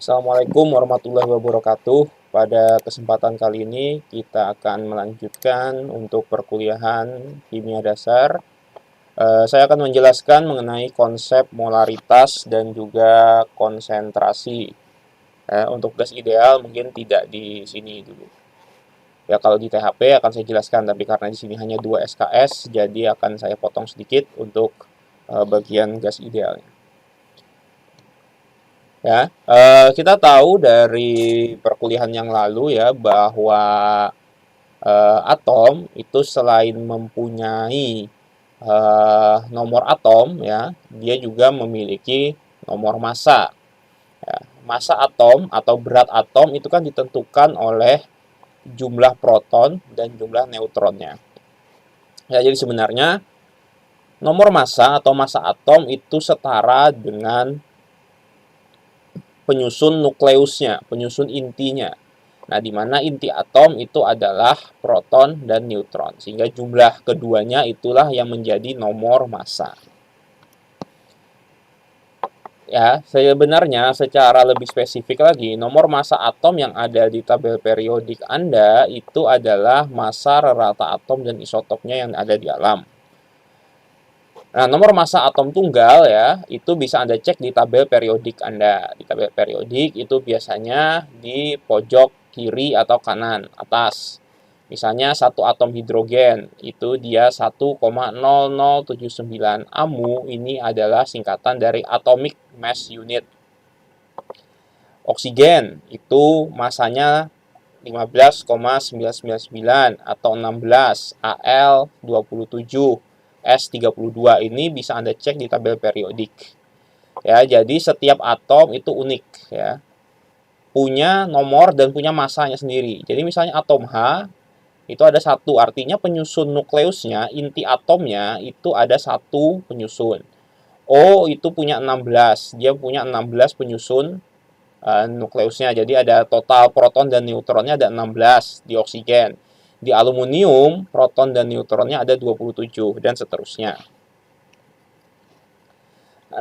Assalamualaikum warahmatullahi wabarakatuh. Pada kesempatan kali ini kita akan melanjutkan untuk perkuliahan kimia dasar. Saya akan menjelaskan mengenai konsep molaritas dan juga konsentrasi. Untuk gas ideal mungkin tidak di sini dulu. Ya kalau di THP akan saya jelaskan, tapi karena di sini hanya 2 SKS, jadi akan saya potong sedikit untuk bagian gas idealnya. Ya, kita tahu dari perkuliahan yang lalu ya bahwa atom itu selain mempunyai nomor atom ya, dia juga memiliki nomor massa. Ya, massa atom atau berat atom itu kan ditentukan oleh jumlah proton dan jumlah neutronnya. Ya, jadi sebenarnya nomor massa atau massa atom itu setara dengan penyusun nukleusnya, penyusun intinya. Nah, di mana inti atom itu adalah proton dan neutron. Sehingga jumlah keduanya itulah yang menjadi nomor massa. Ya, sebenarnya secara lebih spesifik lagi, nomor massa atom yang ada di tabel periodik Anda itu adalah massa rata atom dan isotopnya yang ada di alam. Nah, nomor massa atom tunggal ya, itu bisa Anda cek di tabel periodik Anda. Di tabel periodik itu biasanya di pojok kiri atau kanan atas. Misalnya satu atom hidrogen, itu dia 1,0079 AMU, ini adalah singkatan dari Atomic Mass Unit. Oksigen, itu masanya 15,999 atau 16 Al27. S32 ini bisa Anda cek di tabel periodik. Ya, jadi setiap atom itu unik ya. Punya nomor dan punya massanya sendiri. Jadi misalnya atom H itu ada satu, artinya penyusun nukleusnya, inti atomnya itu ada satu penyusun. O itu punya 16, dia punya 16 penyusun nukleusnya. Jadi ada total proton dan neutronnya ada 16 di oksigen. Di aluminium, proton dan neutronnya ada 27, dan seterusnya.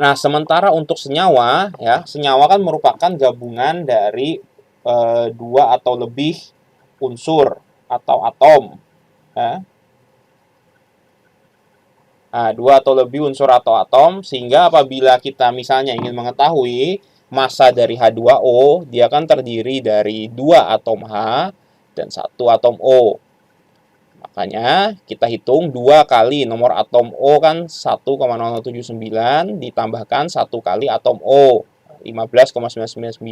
Nah, sementara untuk senyawa, ya, senyawa kan merupakan gabungan dari dua atau lebih unsur atau atom. Ya. Nah, dua atau lebih unsur atau atom, sehingga apabila kita misalnya ingin mengetahui massa dari H2O, dia kan terdiri dari dua atom H dan satu atom O. Makanya kita hitung 2 kali nomor atom O kan 1,0079 ditambahkan 1 kali atom O 15,999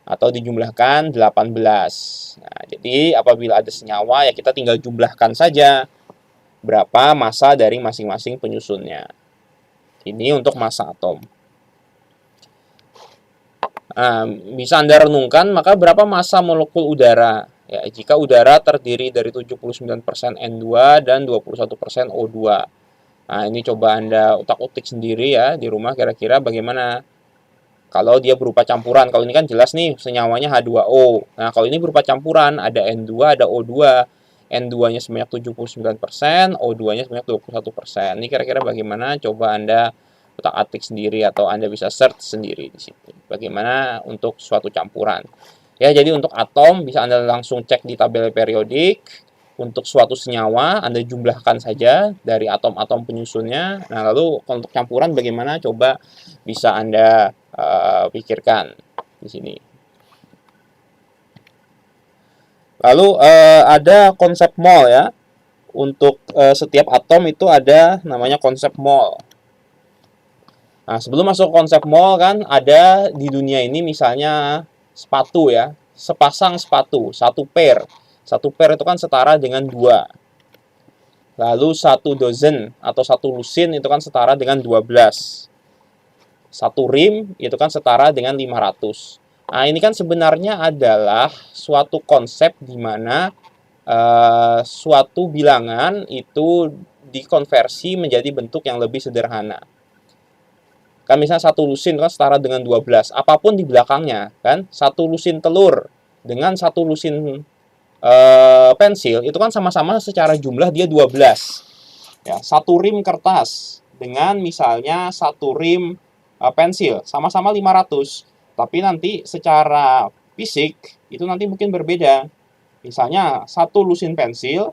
atau dijumlahkan 18. Nah, jadi apabila ada senyawa ya kita tinggal jumlahkan saja berapa massa dari masing-masing penyusunnya. Ini untuk massa atom. Nah, bisa Anda renungkan maka berapa massa molekul udara? Ya, jika udara terdiri dari 79% N2 dan 21% O2. Nah, ini coba Anda utak-utik sendiri ya di rumah kira-kira bagaimana kalau dia berupa campuran. Kalau ini kan jelas nih senyawanya H2O. Nah, kalau ini berupa campuran ada N2, ada O2. N2-nya sebanyak 79%, O2-nya sebanyak 21%. Ini kira-kira bagaimana? Coba Anda utak-atik sendiri atau Anda bisa search sendiri di situ. Bagaimana untuk suatu campuran. Ya, jadi untuk atom bisa Anda langsung cek di tabel periodik. Untuk suatu senyawa Anda jumlahkan saja dari atom-atom penyusunnya. Nah, lalu untuk campuran bagaimana? Coba bisa Anda pikirkan di sini. Lalu ada konsep mol ya. Untuk setiap atom itu ada namanya konsep mol. Nah, sebelum masuk konsep mol kan ada di dunia ini misalnya sepatu ya, sepasang sepatu, satu pair. Satu pair itu kan setara dengan 2. Lalu satu dozen atau satu lusin itu kan setara dengan 12. Satu rim itu kan setara dengan 500. Nah, ini kan sebenarnya adalah suatu konsep di mana suatu bilangan itu dikonversi menjadi bentuk yang lebih sederhana. Kan misalnya satu lusin kan setara dengan 12. Apapun di belakangnya, kan? Satu lusin telur dengan satu lusin pensil itu kan sama-sama secara jumlah dia 12. Ya, satu rim kertas dengan misalnya satu rim pensil sama-sama 500. Tapi nanti secara fisik itu nanti mungkin berbeda. Misalnya satu lusin pensil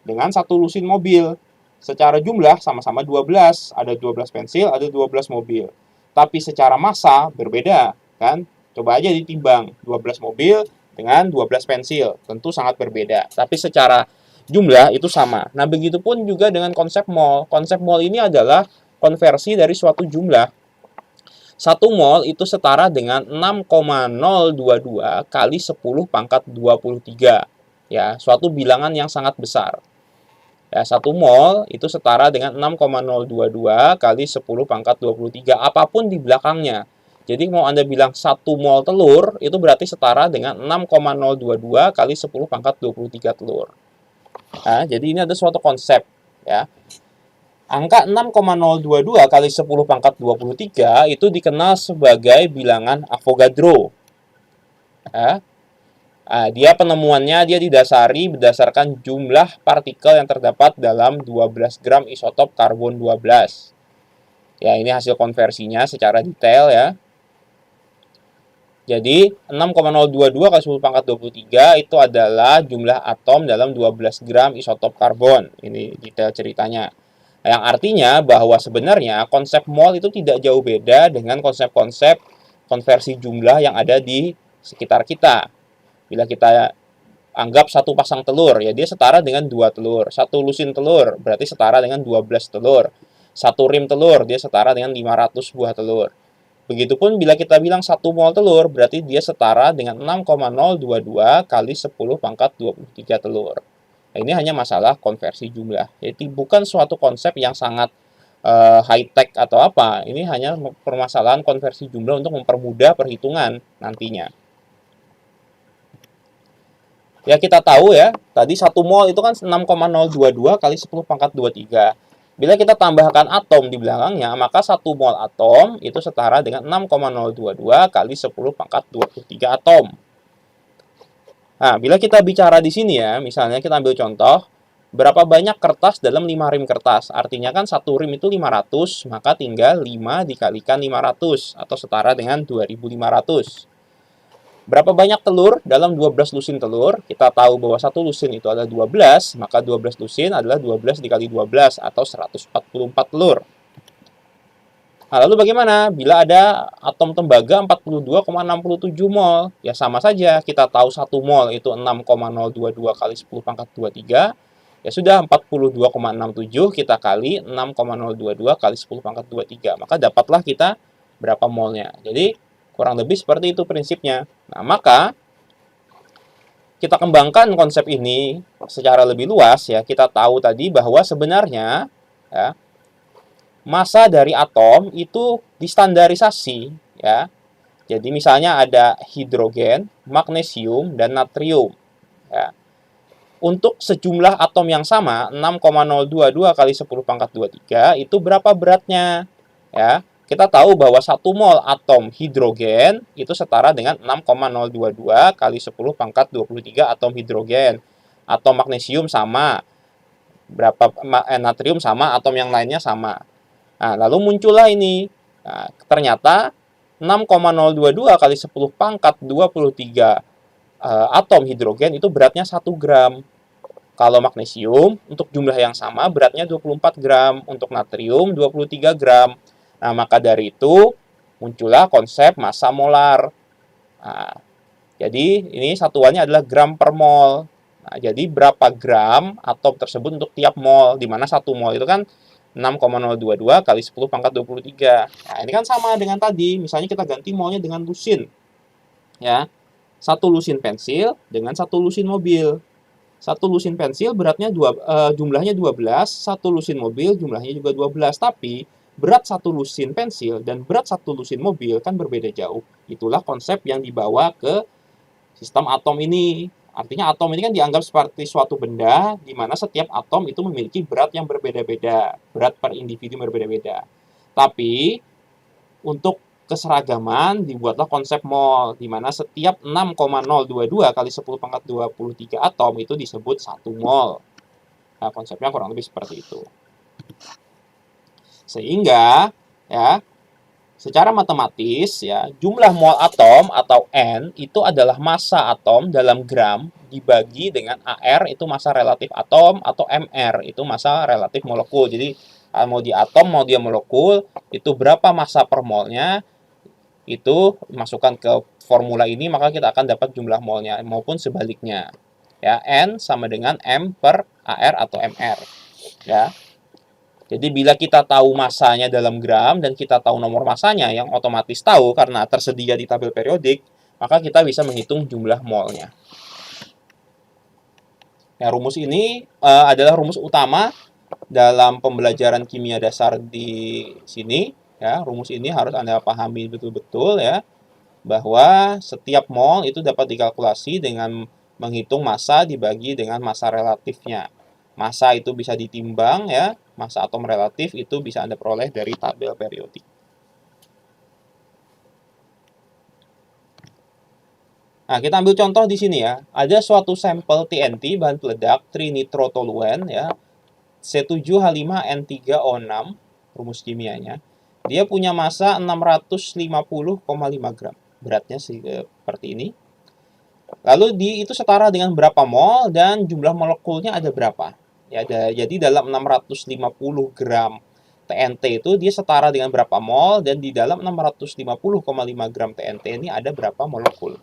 dengan satu lusin mobil. Secara jumlah sama-sama 12, ada 12 pensil, ada 12 mobil. Tapi secara massa berbeda, kan? Coba aja ditimbang 12 mobil dengan 12 pensil, tentu sangat berbeda. Tapi secara jumlah itu sama. Nah, begitupun juga dengan konsep mol. Konsep mol ini adalah konversi dari suatu jumlah. 1 mol itu setara dengan 6,022 kali 10 pangkat 23. Ya, suatu bilangan yang sangat besar. Ya, 1 mol itu setara dengan 6,022 kali 10 pangkat 23. Apapun di belakangnya. Jadi mau Anda bilang 1 mol telur, itu berarti setara dengan 6,022 kali 10 pangkat 23 telur. Nah, jadi ini ada suatu konsep. Ya. Angka 6,022 kali 10 pangkat 23 itu dikenal sebagai bilangan Avogadro. Ya. Nah, dia penemuannya dia didasari berdasarkan jumlah partikel yang terdapat dalam 12 gram isotop karbon 12. Ya, ini hasil konversinya secara detail ya. Jadi 6,022 kali 10 pangkat 23 itu adalah jumlah atom dalam 12 gram isotop karbon. Ini detail ceritanya. Yang artinya bahwa sebenarnya konsep mol itu tidak jauh beda dengan konsep-konsep konversi jumlah yang ada di sekitar kita. Bila kita anggap satu pasang telur, ya dia setara dengan 2 telur. Satu lusin telur berarti setara dengan 12 telur. Satu rim telur dia setara dengan 500 buah telur. Begitupun bila kita bilang 1 mol telur berarti dia setara dengan 6,022 kali 10 pangkat 23 telur. Nah, ini hanya masalah konversi jumlah. Jadi bukan suatu konsep yang sangat high-tech atau apa. Ini hanya permasalahan konversi jumlah untuk mempermudah perhitungan nantinya. Ya kita tahu ya, tadi 1 mol itu kan 6,022 kali 10 pangkat 23. Bila kita tambahkan atom di belakangnya, maka 1 mol atom itu setara dengan 6,022 kali 10 pangkat 23 atom. Nah, bila kita bicara di sini ya, misalnya kita ambil contoh, berapa banyak kertas dalam 5 rim kertas? Artinya kan 1 rim itu 500, maka tinggal 5 dikalikan 500, atau setara dengan 2500. Berapa banyak telur dalam 12 lusin telur? Kita tahu bahwa 1 lusin itu adalah 12, maka 12 lusin adalah 12 dikali 12, atau 144 telur. Nah, lalu bagaimana bila ada atom tembaga 42,67 mol? Ya sama saja, kita tahu 1 mol itu 6,022 kali 10 pangkat 23. Ya sudah 42,67 kita kali 6,022 kali 10 pangkat 23. Maka dapatlah kita berapa molnya. Jadi kurang lebih seperti itu prinsipnya. Nah, maka kita kembangkan konsep ini secara lebih luas ya. Kita tahu tadi bahwa sebenarnya ya, massa dari atom itu distandarisasi ya. Jadi misalnya ada hidrogen, magnesium, dan natrium ya. Untuk sejumlah atom yang sama 6,022 kali 10 pangkat 23 itu berapa beratnya ya. Kita tahu bahwa 1 mol atom hidrogen itu setara dengan 6,022 kali 10 pangkat 23 atom hidrogen. Atom magnesium sama, berapa natrium sama, atom yang lainnya sama. Nah, lalu muncullah ini. Nah, ternyata 6,022 kali 10 pangkat 23 atom hidrogen itu beratnya 1 gram. Kalau magnesium, untuk jumlah yang sama beratnya 24 gram. Untuk natrium, 23 gram. Nah, maka dari itu muncullah konsep massa molar. Nah, jadi ini satuannya adalah gram per mol. Nah, jadi berapa gram atom tersebut untuk tiap mol, di mana 1 mol itu kan 6,022 kali 10 pangkat 23. Nah, ini kan sama dengan tadi. Misalnya kita ganti molnya dengan lusin. Ya. 1 lusin pensil dengan 1 lusin mobil. 1 lusin pensil beratnya jumlahnya 12, 1 lusin mobil jumlahnya juga 12. Tapi berat 1 lusin pensil dan berat 1 lusin mobil kan berbeda jauh. Itulah konsep yang dibawa ke sistem atom ini. Artinya atom ini kan dianggap seperti suatu benda di mana setiap atom itu memiliki berat yang berbeda-beda, berat per individu berbeda-beda. Tapi untuk keseragaman dibuatlah konsep mol di mana setiap 6,022 kali 10 pangkat 23 atom itu disebut 1 mol. Nah, konsepnya kurang lebih seperti itu. Sehingga ya Secara matematis ya, jumlah mol atom atau N itu adalah massa atom dalam gram dibagi dengan AR itu massa relatif atom atau MR itu massa relatif molekul. Jadi mau di atom mau dia molekul itu berapa massa per molnya itu masukkan ke formula ini maka kita akan dapat jumlah molnya maupun sebaliknya. Ya, N sama dengan M per AR atau MR. Ya. Jadi bila kita tahu masanya dalam gram dan kita tahu nomor masanya yang otomatis tahu karena tersedia di tabel periodik, maka kita bisa menghitung jumlah molnya. Ya, rumus ini adalah rumus utama dalam pembelajaran kimia dasar di sini. Ya, rumus ini harus Anda pahami betul-betul ya, bahwa setiap mol itu dapat dikalkulasi dengan menghitung massa dibagi dengan massa relatifnya. Massa itu bisa ditimbang ya, massa atom relatif itu bisa Anda peroleh dari tabel periodik. Nah, kita ambil contoh di sini ya. Ada suatu sampel TNT bahan peledak trinitrotoluen ya, C7H5N3O6 rumus kimianya. Dia punya massa 650,5 gram. Beratnya seperti ini. Lalu itu setara dengan berapa mol dan jumlah molekulnya ada berapa? Ya, jadi dalam 650 gram TNT itu dia setara dengan berapa mol dan di dalam 650,5 gram TNT ini ada berapa molekul.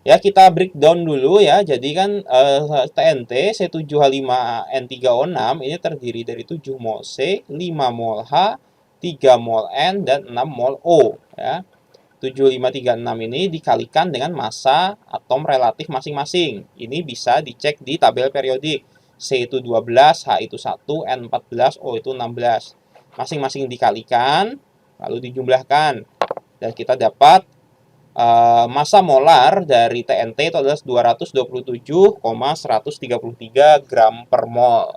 Ya, kita breakdown dulu ya. Jadi kan TNT C7H5N3O6 ini terdiri dari 7 mol C, 5 mol H, 3 mol N, dan 6 mol O. Ya. 7536 ini dikalikan dengan massa atom relatif masing-masing. Ini bisa dicek di tabel periodik. C itu 12, H itu 1, N 14, O itu 16. Masing-masing dikalikan, lalu dijumlahkan. Dan kita dapat massa molar dari TNT itu adalah 227,133 gram per mol.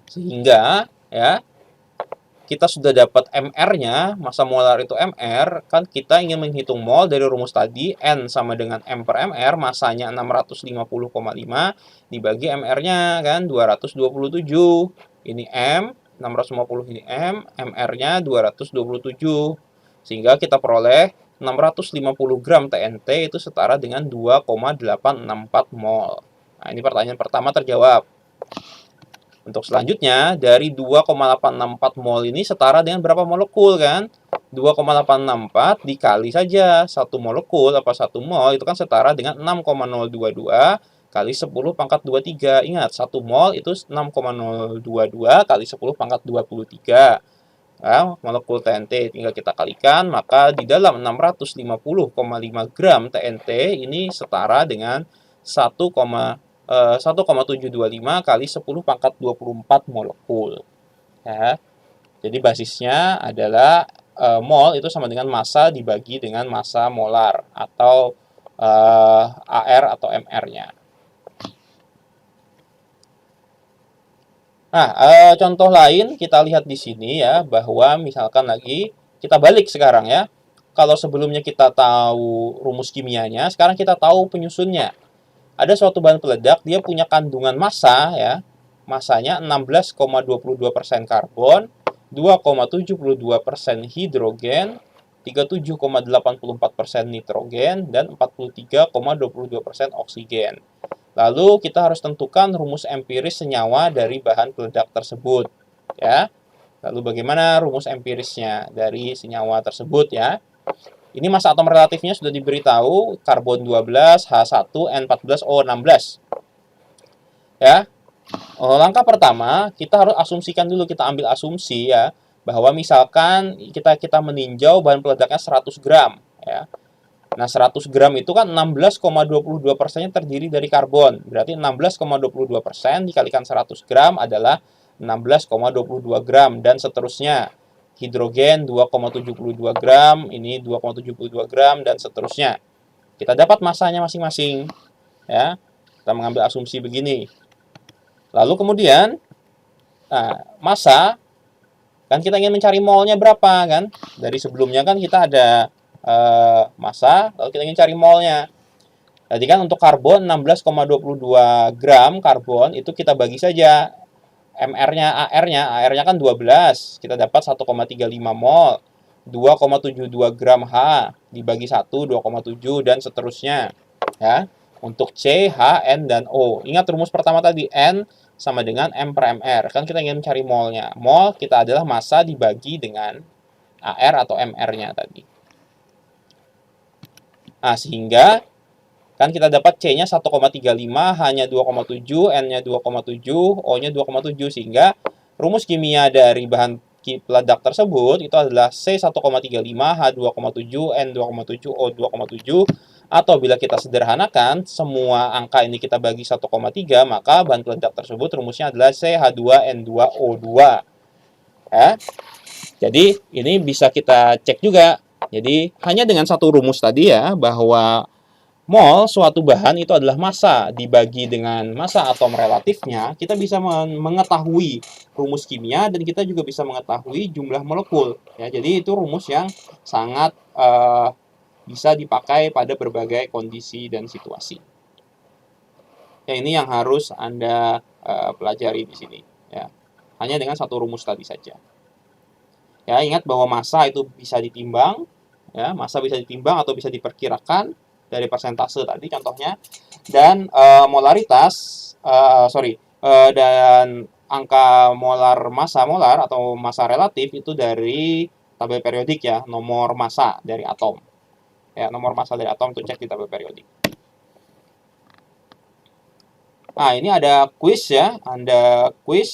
Sehingga ya kita sudah dapat MR-nya, massa molar itu MR, kan kita ingin menghitung mol dari rumus tadi, N sama dengan M per MR, massanya 650,5, dibagi MR-nya, kan, 227. Ini M, 650 ini M, MR-nya 227. Sehingga kita peroleh 650 gram TNT itu setara dengan 2,864 mol. Nah, ini pertanyaan pertama terjawab. Untuk selanjutnya, dari 2,864 mol ini setara dengan berapa molekul kan? 2,864 dikali saja 1 molekul apa 1 mol itu kan setara dengan 6,022 kali 10 pangkat 23. Ingat, 1 mol itu 6,022 kali 10 pangkat 23. Nah, molekul TNT tinggal kita kalikan, maka di dalam 650,5 gram TNT ini setara dengan 1,725 kali 10 pangkat 24 molekul. Ya. Jadi basisnya adalah mol itu sama dengan massa dibagi dengan massa molar atau AR atau MR-nya. Nah, contoh lain kita lihat di sini ya, bahwa misalkan lagi kita balik sekarang ya. Kalau sebelumnya kita tahu rumus kimianya, sekarang kita tahu penyusunnya. Ada suatu bahan peledak, dia punya kandungan massa ya. Massanya 16,22% karbon, 2,72% hidrogen, 37,84% nitrogen, dan 43,22% oksigen. Lalu kita harus tentukan rumus empiris senyawa dari bahan peledak tersebut, ya. Lalu bagaimana rumus empirisnya dari senyawa tersebut ya? Ini massa atom relatifnya sudah diberitahu, karbon 12, H1, N14, O16. Ya. Langkah pertama, kita harus asumsikan dulu, kita ambil asumsi ya, bahwa misalkan kita meninjau bahan peledaknya 100 gram, ya. Nah, 100 gram itu kan 16,22%-nya terdiri dari karbon. Berarti 16,22% dikalikan 100 gram adalah 16,22 gram. Dan seterusnya. Hidrogen 2,72 gram, ini 2,72 gram, dan seterusnya. Kita dapat massanya masing-masing. Ya, kita mengambil asumsi begini. Lalu kemudian, massa, kan kita ingin mencari molnya berapa, kan? Dari sebelumnya kan kita ada massa, lalu kita ingin cari molnya. Jadi kan untuk karbon 16,22 gram karbon itu kita bagi saja AR-nya kan 12. Kita dapat 1,35 mol. 2,72 gram H dibagi 1, 2,7 dan seterusnya. Ya. Untuk C, H, N, dan O. Ingat rumus pertama tadi, N sama dengan M per MR. Kan kita ingin mencari molnya. Mol kita adalah massa dibagi dengan AR atau MR-nya tadi. Nah, sehingga kan kita dapat C-nya 1,35, H-nya 2,7, N-nya 2,7, O-nya 2,7. Sehingga rumus kimia dari bahan peledak tersebut itu adalah C 1,35, H 2,7, N 2,7, O 2,7. Atau bila kita sederhanakan, semua angka ini kita bagi 1,3, maka bahan peledak tersebut rumusnya adalah CH2N2O2. Ya. Jadi ini bisa kita cek juga. Jadi hanya dengan satu rumus tadi ya, bahwa mol suatu bahan itu adalah massa dibagi dengan massa atom relatifnya, kita bisa mengetahui rumus kimia dan kita juga bisa mengetahui jumlah molekul. Ya, jadi itu rumus yang sangat bisa dipakai pada berbagai kondisi dan situasi. Ya, ini yang harus Anda pelajari di sini. Ya, hanya dengan satu rumus tadi saja. Ya, ingat bahwa massa itu bisa ditimbang, ya, massa bisa ditimbang atau bisa diperkirakan dari persentase tadi contohnya, dan molaritas, dan angka molar massa molar atau massa relatif itu dari tabel periodik ya, nomor massa dari atom. Ya, nomor massa dari atom itu cek di tabel periodik. Nah, ini ada kuis ya, Anda kuis,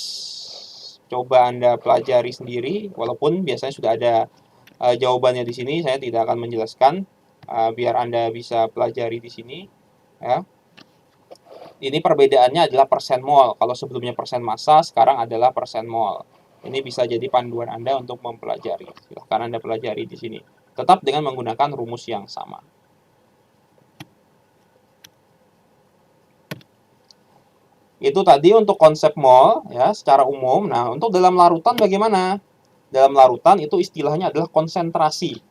coba Anda pelajari sendiri, walaupun biasanya sudah ada jawabannya di sini, saya tidak akan menjelaskan, biar Anda bisa pelajari di sini. Ya. Ini perbedaannya adalah persen mol. Kalau sebelumnya persen massa, sekarang adalah persen mol. Ini bisa jadi panduan Anda untuk mempelajari. Silahkan Anda pelajari di sini. Tetap dengan menggunakan rumus yang sama. Itu tadi untuk konsep mol ya secara umum. Nah, untuk dalam larutan bagaimana? Dalam larutan itu istilahnya adalah konsentrasi.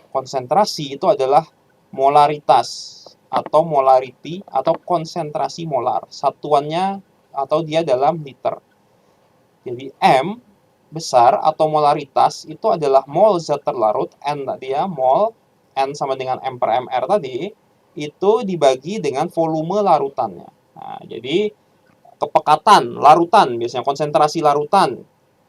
Konsentrasi itu adalah molaritas atau molarity atau konsentrasi molar. Satuannya atau dia dalam liter. Jadi M besar atau molaritas itu adalah mol zat terlarut, N tadi ya, mol, N sama dengan M per MR tadi, itu dibagi dengan volume larutannya. Nah, jadi kepekatan larutan, biasanya konsentrasi larutan.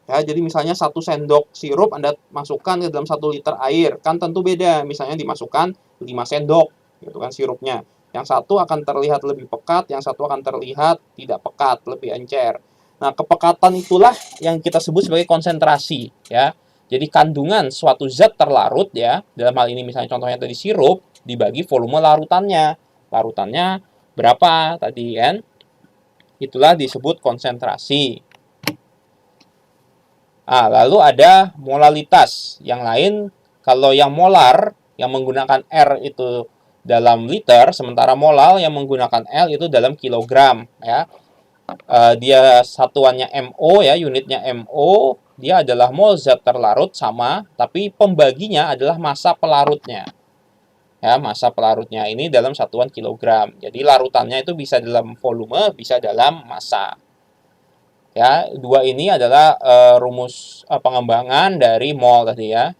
Ya, jadi misalnya 1 sendok sirup Anda masukkan ke dalam 1 liter air, kan tentu beda. Misalnya dimasukkan 5 sendok, gitu kan sirupnya. Yang satu akan terlihat lebih pekat, yang satu akan terlihat tidak pekat, lebih encer. Nah, kepekatan itulah yang kita sebut sebagai konsentrasi, ya. Jadi kandungan suatu zat terlarut ya, dalam hal ini misalnya contohnya tadi sirup, dibagi volume larutannya. Larutannya berapa tadi kan? Itulah disebut konsentrasi. Lalu ada molalitas. Yang lain, kalau yang molar, yang menggunakan R itu dalam liter, sementara molal yang menggunakan L itu dalam kilogram. Ya. Dia satuannya MO, ya, unitnya MO, dia adalah mol zat terlarut sama, tapi pembaginya adalah massa pelarutnya. Ya, massa pelarutnya ini dalam satuan kilogram. Jadi larutannya itu bisa dalam volume, bisa dalam massa. Ya, dua ini adalah rumus pengembangan dari mol tadi ya.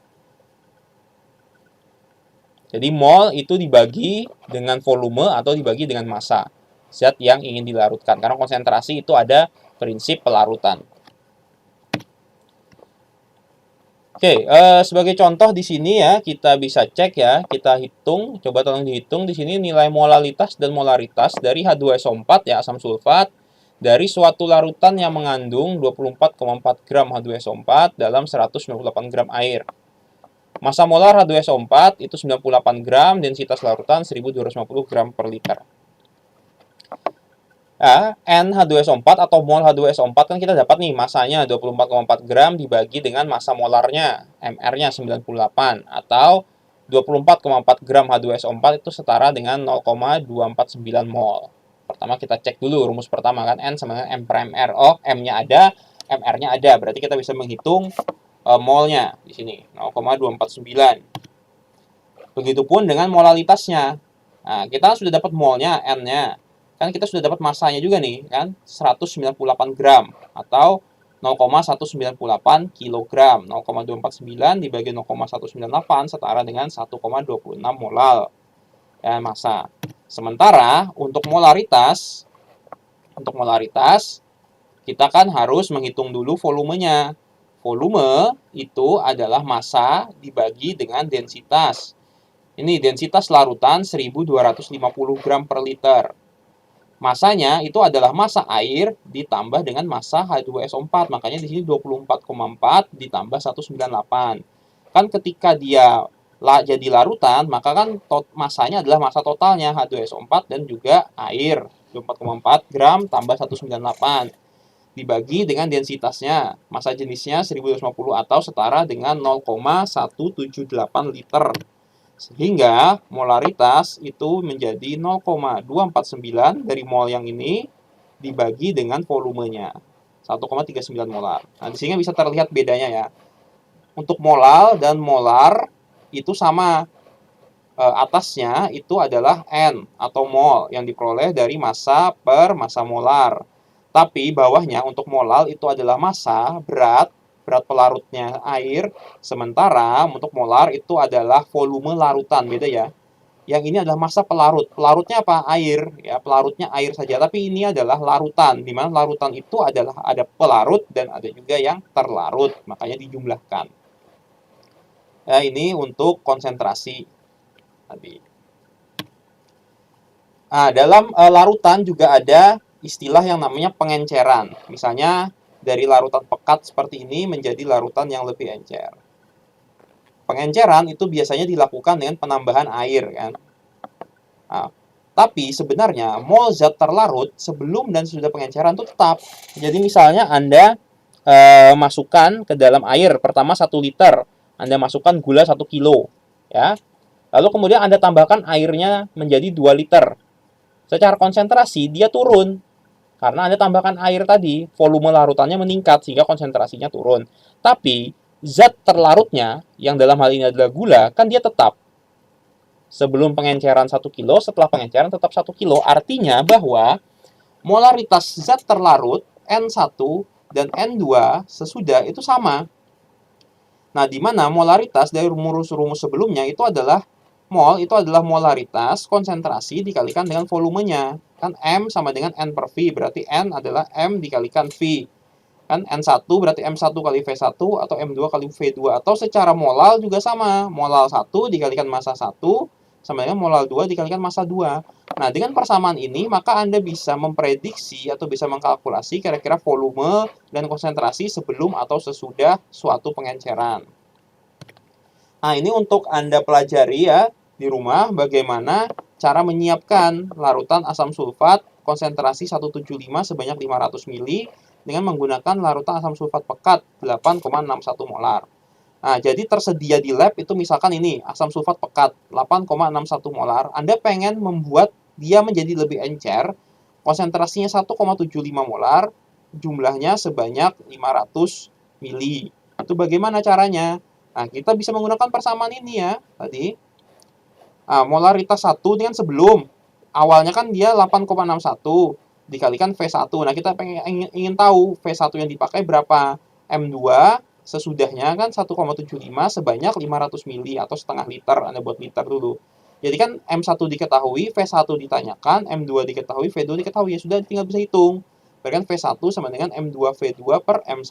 Jadi mol itu dibagi dengan volume atau dibagi dengan massa zat yang ingin dilarutkan. Karena konsentrasi itu ada prinsip pelarutan. Oke, sebagai contoh di sini ya, kita bisa cek ya, kita hitung, coba tolong dihitung di sini nilai molalitas dan molaritas dari H2SO4 ya, asam sulfat dari suatu larutan yang mengandung 24,4 gram H2SO4 dalam 198 gram air. Massa molar H2SO4 itu 98 gram, densitas larutan 1250 gram per liter. Ya, N H2SO4 atau mol H2SO4 kan kita dapat nih masanya 24,4 gram dibagi dengan massa molarnya, MR-nya 98, atau 24,4 gram H2SO4 itu setara dengan 0,249 mol. Pertama kita cek dulu rumus pertama kan, N sama dengan M per MR. Oh, M-nya ada, MR-nya ada, berarti kita bisa menghitung molnya di sini, 0,249. Begitupun dengan molalitasnya. Nah, kita sudah dapat molnya, N-nya. Kan kita sudah dapat masanya juga nih, kan? 198 gram atau 0,198 kg. 0,249 dibagi 0,198 setara dengan 1,26 molal ya, massa. Sementara untuk molaritas kita kan harus menghitung dulu volumenya. Volume itu adalah massa dibagi dengan densitas. Ini densitas larutan 1250 gram per liter. Masanya itu adalah massa air ditambah dengan massa H2SO4. Makanya di sini 24,4 ditambah 198. Kan ketika dia jadi larutan, maka kan masanya adalah massa totalnya H2SO4 dan juga air. 24,4 gram tambah 198 dibagi dengan densitasnya, massa jenisnya 1250 atau setara dengan 0,178 liter. Sehingga molaritas itu menjadi 0,249 dari mol yang ini dibagi dengan volumenya 1,39 molar. Nah, di sini bisa terlihat bedanya ya. Untuk molal dan molar itu sama. Atasnya itu adalah N atau mol yang diperoleh dari massa per massa molar. Tapi bawahnya untuk molal itu adalah massa, berat pelarutnya air, sementara untuk molar itu adalah volume larutan, beda ya. Yang ini adalah massa pelarut. Pelarutnya apa? Air, ya, pelarutnya air saja, tapi ini adalah larutan, di mana larutan itu adalah ada pelarut dan ada juga yang terlarut, makanya dijumlahkan. Ya, ini untuk konsentrasi tadi. Nah, dalam larutan juga ada istilah yang namanya pengenceran. Misalnya dari larutan pekat seperti ini menjadi larutan yang lebih encer. Pengenceran itu biasanya dilakukan dengan penambahan air, kan. Nah, tapi sebenarnya mol zat terlarut sebelum dan sesudah pengenceran itu tetap. Jadi misalnya Anda masukkan ke dalam air pertama 1 liter, Anda masukkan gula 1 kilo, ya. Lalu kemudian Anda tambahkan airnya menjadi 2 liter. Secara konsentrasi dia turun. Karena Anda tambahkan air tadi, volume larutannya meningkat sehingga konsentrasinya turun. Tapi zat terlarutnya, yang dalam hal ini adalah gula, kan dia tetap. Sebelum pengenceran 1 kilo, setelah pengenceran tetap 1 kilo. Artinya bahwa molaritas zat terlarut N1 dan N2 sesudah itu sama. Nah, di mana molaritas dari rumus-rumus sebelumnya itu adalah mol itu adalah molaritas konsentrasi dikalikan dengan volumenya. Kan M sama dengan N per V, berarti N adalah M dikalikan V. Kan N1 berarti M1 kali V1 atau M2 kali V2. Atau secara molal juga sama. Molal 1 dikalikan massa 1 sama dengan molal 2 dikalikan massa 2. Nah, dengan persamaan ini, maka Anda bisa memprediksi atau bisa mengkalkulasi kira-kira volume dan konsentrasi sebelum atau sesudah suatu pengenceran. Nah, ini untuk Anda pelajari ya di rumah bagaimana cara menyiapkan larutan asam sulfat konsentrasi 175 sebanyak 500 ml dengan menggunakan larutan asam sulfat pekat 8,61 molar. Nah, jadi tersedia di lab itu misalkan ini asam sulfat pekat 8,61 molar. Anda pengen membuat dia menjadi lebih encer, konsentrasinya 1,75 molar, jumlahnya sebanyak 500 ml. Itu bagaimana caranya? Nah, kita bisa menggunakan persamaan ini ya, tadi. Nah, molaritas 1 ini kan sebelum. Awalnya kan dia 8,61 dikalikan V1. Nah, kita ingin tahu V1 yang dipakai berapa. M2 sesudahnya kan 1,75 sebanyak 500 ml atau setengah liter. Anda buat liter dulu. Jadi kan M1 diketahui, V1 ditanyakan, M2 diketahui, V2 diketahui. Ya sudah, tinggal bisa hitung. Berarti V1 sama dengan M2 V2 per M1.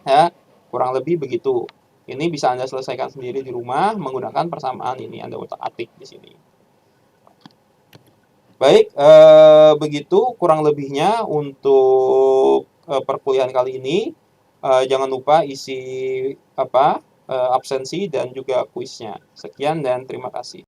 Ya, kurang lebih begitu. Ini bisa Anda selesaikan sendiri di rumah menggunakan persamaan ini. Anda utak-atik di sini. Baik, begitu kurang lebihnya untuk perkuliahan kali ini. Jangan lupa isi absensi dan juga kuisnya. Sekian dan terima kasih.